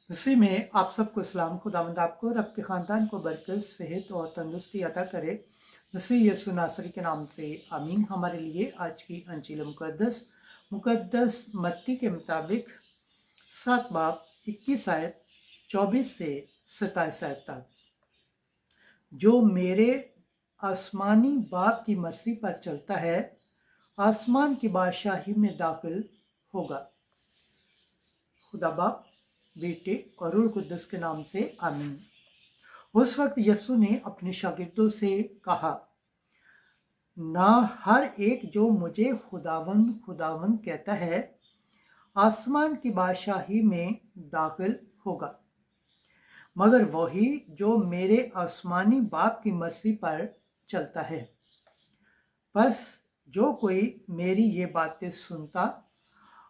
इसी में आप सबको सलाम। खुदावंद आपको और आपके ख़ानदान को बरकत, सेहत और तंदुरुस्ती अता करे। मसीह यीशु नासरी के नाम से आमीन। हमारे लिए आज की अंजील मुकद्दस मत्ती के मुताबिक 7 बाब 21 आयत 24 से 27 आयत तक। जो मेरे आसमानी बाप की मर्जी पर चलता है आसमान की बादशाही में दाखिल होगा। खुदा बाप, बेटे और रूह कुद्दुस के नाम से आमीन। उस वक्त यीशु ने अपने शागिर्दों से कहा, ना हर एक जो मुझे खुदावंद खुदावंद कहता है आसमान की बादशाही में दाखिल होगा, मगर वही जो मेरे आसमानी बाप की मर्जी पर चलता है। बस जो कोई मेरी ये बातें सुनता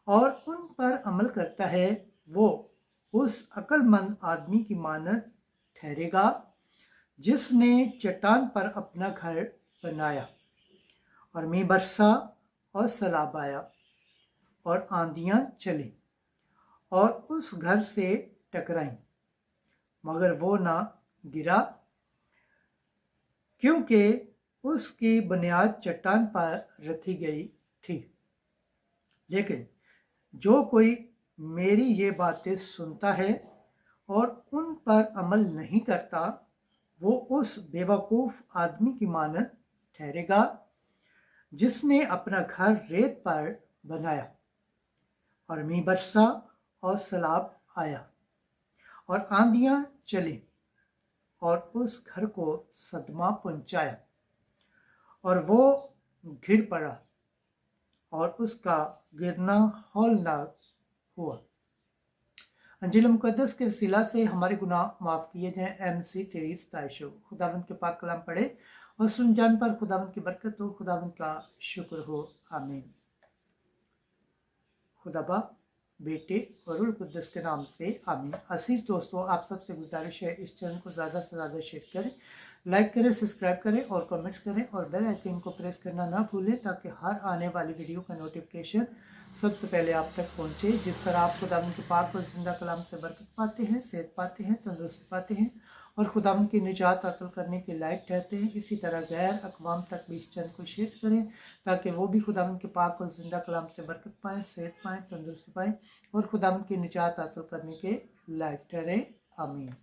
और उन पर अमल करता है वो उस अक्लमंद आदमी की मानद ठहरेगा जिसने चट्टान पर अपना घर बनाया और मींह बरसा और सैलाब आया और आंधियां चली और उस घर से टकराई, मगर वो ना गिरा क्योंकि उसकी बुनियाद चट्टान पर रखी गई थी। लेकिन जो कोई मेरी ये बातें सुनता है और उन पर अमल नहीं करता वो उस बेवकूफ़ आदमी की मानद ठहरेगा जिसने अपना घर रेत पर बनाया और मींह बरसा और सैलाब आया और आंधियां चली और उस घर को सदमा पहुंचाया और वो गिर पड़ा और उसका गिरना हौलनाक हुआ। अंजील मुकद्दस के वसीला से हमारे गुनाह माफ़ किए जाएं। MC 23 तायशो। खुदावंद के पाक कलाम पढ़े और सुन जान पर खुदावंद की बरकत हो, खुदावंद का शुक्र हो। आमीन। खुदा बाप, बेटे और रूह कुद्दुस के नाम से आमीन। अजीज दोस्तों, आप सबसे गुजारिश है इस चैनल को ज़्यादा से ज़्यादा शेयर करें, लाइक करें, सब्सक्राइब करें और कमेंट्स करें और बेल आइकन को प्रेस करना ना भूलें ताकि हर आने वाली वीडियो का नोटिफिकेशन सबसे पहले आप तक पहुंचे। जिस तरह आप खुदावंद के पाक और जिंदा कलाम से बरकत पाते हैं, सेहत पाते हैं, तंदुरुस्ती पाते हैं और खुदावंद की निजात हासिल करने के लायक ठहरते हैं, इसी तरह गैर अक़वाम तक भी इस चैनल को शेयर करें ताकि वो भी खुदावंद के पाक और जिंदा कलाम से बरकत पाएँ, सेहत पाएँ, तंदुरुस्ती पाएँ और खुदावंद की निजात हासिल करने के लायक ठहरें। आमीन।